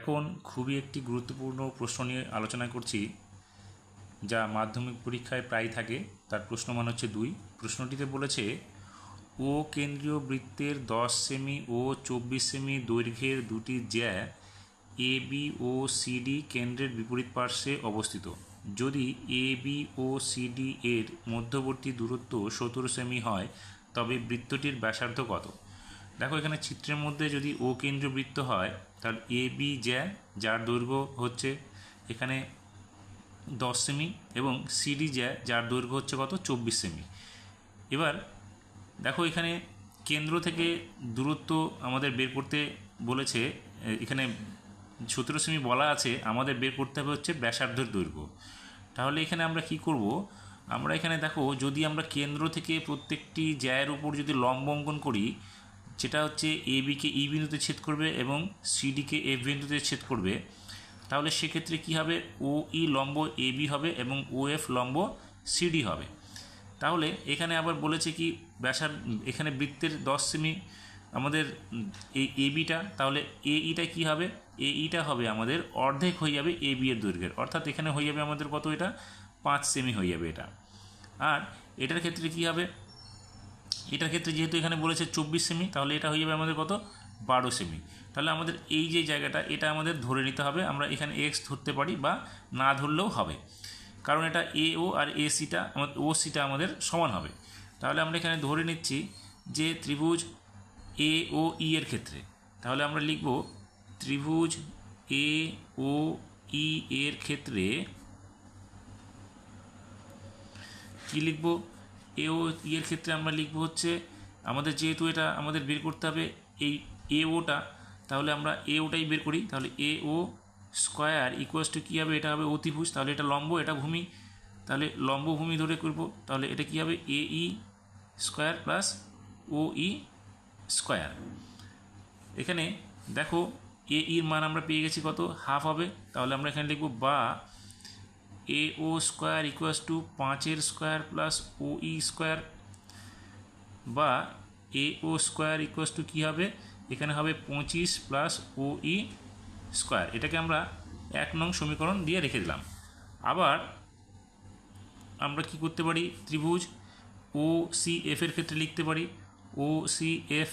এখন খুবই একটি গুরুত্বপূর্ণ প্রশ্ন নিয়ে আলোচনা করছি, যা মাধ্যমিক পরীক্ষায় প্রায় থাকে। তার প্রশ্নমান হচ্ছে 2। প্রশ্নটিতে বলেছে, ও কেন্দ্রীয় বৃত্তের 10 সেমি ও 24 সেমি দৈর্ঘ্যের দুটি জ্যা এ বি ও সিডি কেন্দ্রের বিপরীত পার্শ্বে অবস্থিত। যদি এ বি ও সিডি এর মধ্যবর্তী দূরত্ব 17 সেমি হয়, তবে বৃত্তটির ব্যাসার্ধ কত? দেখো, এখানে চিত্রের মধ্যে যদি ও কেন্দ্রীয় বৃত্ত হয়, তাহলে এ বি জ্যা, যার দৈর্ঘ্য হচ্ছে এখানে 10 সেমি, এবং সিডি জ্যা, যার দৈর্ঘ্য হচ্ছে কত? 24 সেমি। এবার দেখো, এখানে কেন্দ্র থেকে দূরত্ব আমাদের বের করতে বলেছে। এখানে 17 সেমি বলা আছে, আমাদের বের করতে হবে হচ্ছে ব্যাসার্ধের দৈর্ঘ্য। তাহলে এখানে আমরা কি করব? আমরা এখানে দেখো, যদি আমরা কেন্দ্র থেকে প্রত্যেকটি জ্যায়ের উপর যদি লম্ব অঙ্কন করি, যেটা হচ্ছে এ বিকে ই বিন্দুতে ছেদ করবে এবং সিডিকে এফ বিন্দুতে ছেদ করবে, তাহলে সেক্ষেত্রে কী হবে? ও ই লম্ব এ বি হবে এবং ও এফ লম্ব সিডি হবে। তাহলে এখানে আবার বলেছে কি, এখানে বৃত্তের 10 সেমি আমাদের এই এ বিটা, তাহলে এ ইটা কী হবে? এ ইটা হবে আমাদের অর্ধেক হয়ে যাবে এ বি এর দৈর্ঘ্যের, অর্থাৎ এখানে হয়ে যাবে আমাদের কত? এটা 5 সেমি হয়ে যাবে এটা। আর এটার ক্ষেত্রে কী হবে? এটার ক্ষেত্রে যেহেতু এখানে বলেছে 24 সেমি, তাহলে এটা হয়ে যাবে আমাদের কত? 12 সেমি। তাহলে আমাদের এই যে জায়গাটা, এটা আমাদের ধরে নিতে হবে। আমরা এখানে এক্স ধরতে পারি বা না ধরলেও হবে, কারণ এটা এ ও আর এ সিটা ও সিটা আমাদের সমান হবে। তাহলে আমরা এখানে ধরে নিচ্ছি যে ত্রিভুজ এ ও ই এর ক্ষেত্রে, তাহলে আমরা লিখব ত্রিভুজ এ ও ই এর ক্ষেত্রে কি লিখব? এ ও ই এর ক্ষেত্রে আমরা লিখব হচ্ছে, আমাদের যেহেতু এটা আমাদের বের করতে হবে এই এ ওটা, তাহলে আমরা এ ওটাই বের করি। তাহলে এ ও স্কোয়ার ইকুয়ালস টু কী হবে? এটা হবে অতিভুজ, তাহলে এটা লম্ব, এটা ভূমি, তাহলে লম্ব ভূমি ধরে করব। তাহলে এটা কী হবে? এ ই square plus O E square. এখানে দেখো, এ ইর মান আমরা পেয়ে গেছি কত? হাফ হবে। তাহলে আমরা এখানে লিখব বা A O square equals to 5 square plus O E square, বা A O square equals to কী হবে? এখানে হবে 25 প্লাস ও ই স্কোয়ার। এটাকে আমরা 1 নং সমীকরণ দিয়ে রেখে দিলাম। আবার আমরা কি করতে পারি? ত্রিভুজ ও সি এফ এর ক্ষেত্রে লিখতে পারি ও সি এফ,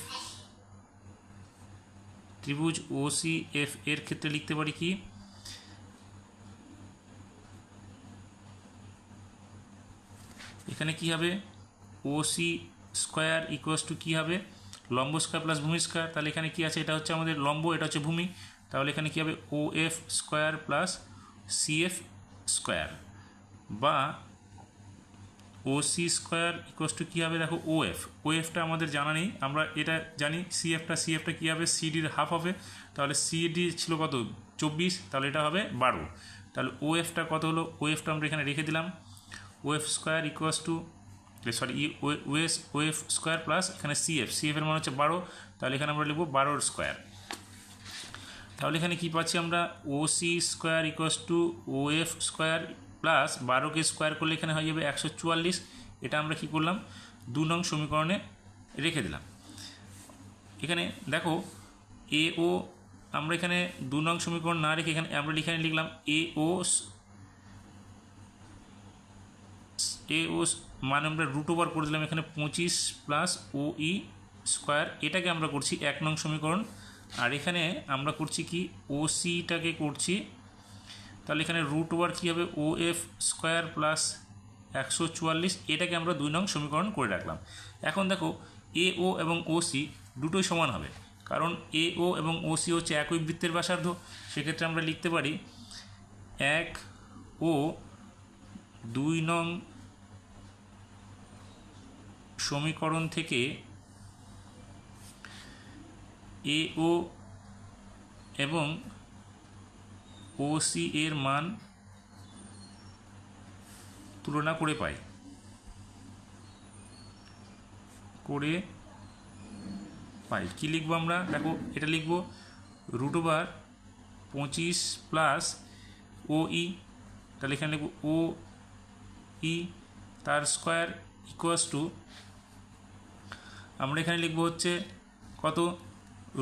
ত্রিভুজ ও সি এফ এর ক্ষেত্রে লিখতে পারি কি? এখানে কি হবে? ও সি স্কোয়ার ইকুয়ালস টু কী হবে? লম্ব স্কোয়ার প্লাস ভূমি স্কোয়ার। তাহলে এখানে কি আছে? এটা হচ্ছে আমাদের লম্ব, এটা হচ্ছে ভূমি। তাহলে এখানে কি হবে? O F square plus C F square, বা O C square equals to কী হবে? দেখো, ও এফটা আমাদের জানা নেই, আমরা এটা জানি সি এফটা কী হবে? সিডির হাফ হবে। তাহলে সিডি ছিল কত? 24, তাহলে এটা হবে 12। তাহলে ও এফটা কত হলো? ও এফটা আমরা এখানে রেখে দিলাম, O F square equals to O F square plus এখানে সি এফের মান হচ্ছে 12, তাহলে এখানে আমরা লিখব 12 স্কোয়ার। তাহলে এখানে কী পাচ্ছি আমরা? O C square equals to O F square plus 12কে স্কোয়ার করলে এখানে হয়ে যাবে 144। এটা আমরা কি করলাম? 2 নং সমীকরণে রেখে দিলাম। এখানে দেখো, এ ও আমরা এখানে 2 নং সমীকরণ না রেখে আমরা এখানে লিখলাম এ ও মানে আমরা রুট ওভার করে দিলাম এখানে 25 প্লাস ও ই স্কোয়ার। এটাকে আমরা করছি 1 নং সমীকরণ। আর এখানে আমরা করছি কি? ও সিটাকে করছি, তাহলে এখানে রুট ওভার কী হবে? ও এফ স্কোয়ার প্লাস 144, এটাকে আমরা 2 নং সমীকরণ করে রাখলাম। এখন দেখো, এ ও এবং ও সি দুটোই সমান হবে, কারণ এ ও এবং ও সি হচ্ছে একই বৃত্তের ব্যাসার্ধ। সেক্ষেত্রে আমরা লিখতে পারি 1 ও 2 নং সমীকরণ থেকে এ ও এবং ও সি এর মান তুলনা করে পাই। কি লিখবো আমরা? দেখো, এটা লিখবো রুট ওভার 25 প্লাস ও ই, তাহলে এখানে লিখবো ও ই তার স্কোয়ার ইকুয়ালস টু, আমরা এখানে লিখবো হচ্ছে কত?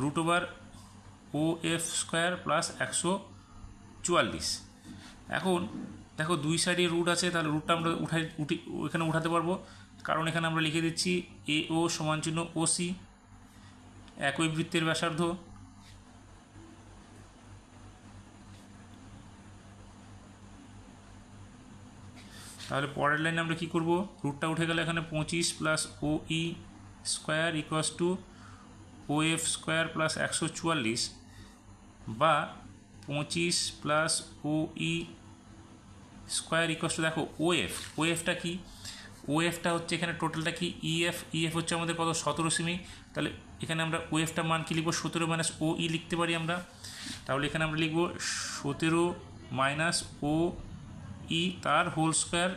রুট ওভার ও এফ স্কোয়ার প্লাস 144। এখন দেখো দুই সাইডে রুট আছে, তাহলে রুটটা আমরা এখানে উঠাতে পারবো, কারণ এখানে আমরা লিখে দিচ্ছি এ ও সমান চিহ্ন ও সি, একই বৃত্তের ব্যাসার্ধ। তাহলে পরের লাইনে আমরা কী করবো, রুটটা উঠে গেলে এখানে 25 plus O E square equals to O F square plus 144, বা 25 plus O E square equals to, দেখো ও এফটা কি, ও এফটা হচ্ছে এখানে টোটালটা কি ইএফ হচ্ছে আমাদের কত 17 সেমি। তাহলে এখানে আমরা ও এফটা মান কি লিখবো, 17 মাইনাস ও ই লিখতে পারি আমরা। তাহলে এখানে আমরা লিখবো 17 মাইনাস ও ই তার হোল স্কোয়ার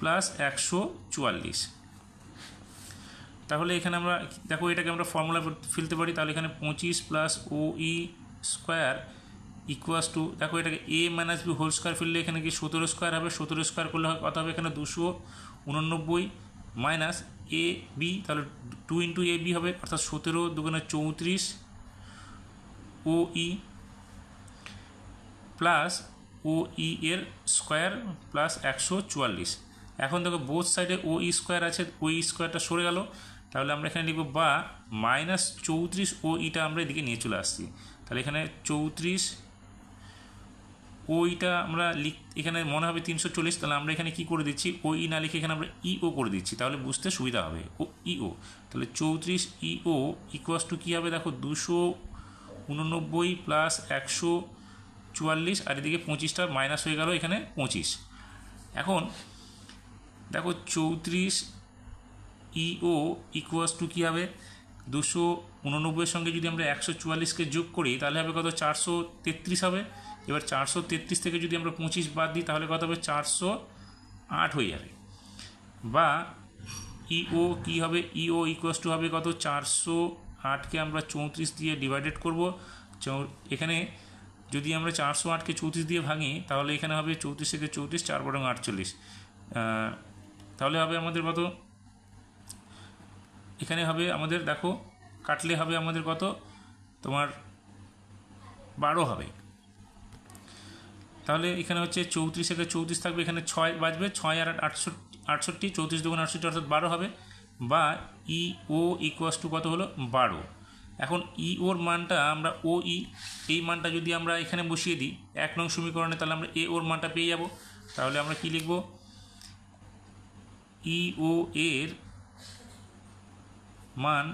প্লাস 144। তাহলে এখানে আমরা দেখো এটাকে আমরা ফর্মুলা ফেলতে পারি। তাহলে এখানে 25 plus O E square equals to, দেখো এটাকে A minus B whole square ফেললে এখানে কি 17 স্কোয়ার হবে, 17 স্কোয়ার করলে কত হবে এখানে 289 মাইনাস এ বি, তাহলে 2 ইন্টু এ বি হবে, অর্থাৎ 17 দুগুণে 34 ও ই প্লাস ও ই এর স্কোয়ার প্লাস 144। এখন দেখো বোথ সাইডে ও ই স্কোয়ার আছে, ও ই স্কোয়ারটা সরে গেল, তাহলে আমরা এখানে লিখব বা মাইনাস 34 ও ইটা আমরা এদিকে নিয়ে চলে আসছি। তাহলে এখানে 34 ও ইটা আমরা এখানে মনে হবে 340, তাহলে আমরা এখানে কি করে দিচ্ছি, ও ই না লিখে এখানে আমরা ইও করে দিচ্ছি, তাহলে বুঝতে সুবিধা হবে। ও ইও, তাহলে 34 ইও ইকুয়াস টু কী হবে, দেখো 289 প্লাস 144, আর এদিকে 25টা মাইনাস হয়ে গেল এখানে 25। এখন দেখো 34 ইও ইকুয়াস টু কী হবে, 289 সঙ্গে যদি আমরা 144কে যোগ করি তাহলে হবে কত, 433 হবে। এবার 433 থেকে যদি আমরা 25 বাদ দিই তাহলে কত হবে, 408 হয়ে যাবে। বা ইও কী হবে, ইও ইকুয়াস টু হবে কত, 408কে আমরা 34 দিয়ে ডিভাইডেড করব। এখানে যদি আমরা 408কে 34 দিয়ে ভাঙি তাহলে এখানে হবে 34 থেকে 34 4 বরং 48, তাহলে হবে আমাদের কত, এখানে হবে আমাদের দেখো কাটলে হবে আমাদের কত, তোমার 12 হবে। তাহলে এখানে হচ্ছে 34 থেকে 34 থাকবে, এখানে 6 বাজবে, 6 আর 68, 34 দুগুণ 68 অর্থাৎ 12 হবে। বা ই ও ইকুয়াস টু কত হলো, 12। এখন ই ওর মানটা আমরা ও ই এই মানটা যদি আমরা এখানে বসিয়ে দিই 1 নং সমীকরণে, তাহলে আমরা এ ওর মানটা পেয়ে যাব। তাহলে আমরা কি লিখব, ই ও এর মান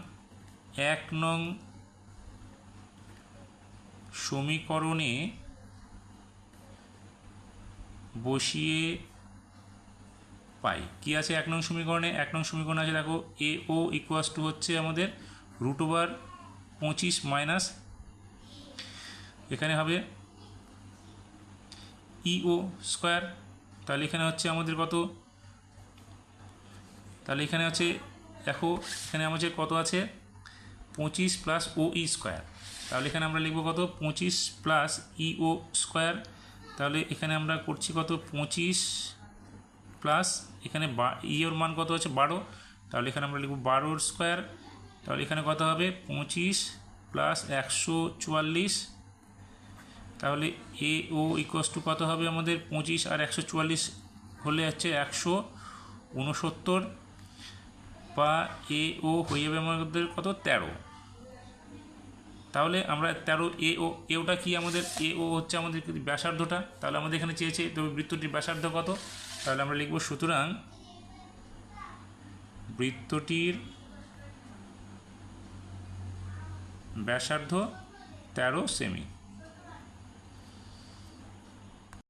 1 নং সমীকরণে বসিয়ে পাই। কি আছে 1 নং সমীকরণে, 1 নং সমীকরণে আছে দেখো এ ও ইকুয়াস টু হচ্ছে আমাদের √25 মাইনাস এখানে হবে ইও স্কোয়ার। তাহলে এখানে হচ্ছে আমাদের কত, তাহলে এখানে আছে দেখো এখানে আমাদের কত আছে, 25 প্লাস ও ই স্কোয়ার। তাহলে এখানে আমরা লিখব কত, 25 প্লাস ইও স্কোয়ার। তাহলে এখানে আমরা করছি কত, 25 প্লাস এখানে ইওর মান কত আছে 12, তাহলে এখানে আমরা লিখব 12 স্কোয়ার। তাহলে এখানে কত হবে, 25 প্লাস 144। তাহলে এ ও ইকুয়াস টু কত হবে আমাদের, 25 আর 144 হলে হচ্ছে 169, বা এ ও হয়ে যাবে আমাদের কত, 13। তাহলে আমরা 13 এওটা কি আমাদের, এ ও হচ্ছে আমাদের ব্যাসার্ধটা। তাহলে আমাদের এখানে চেয়েছে তবে বৃত্তটির ব্যাসার্ধ কত, তাহলে আমরা লিখব সুতরাং বৃত্তটির ব্যাসার্ধ 13 সেমি।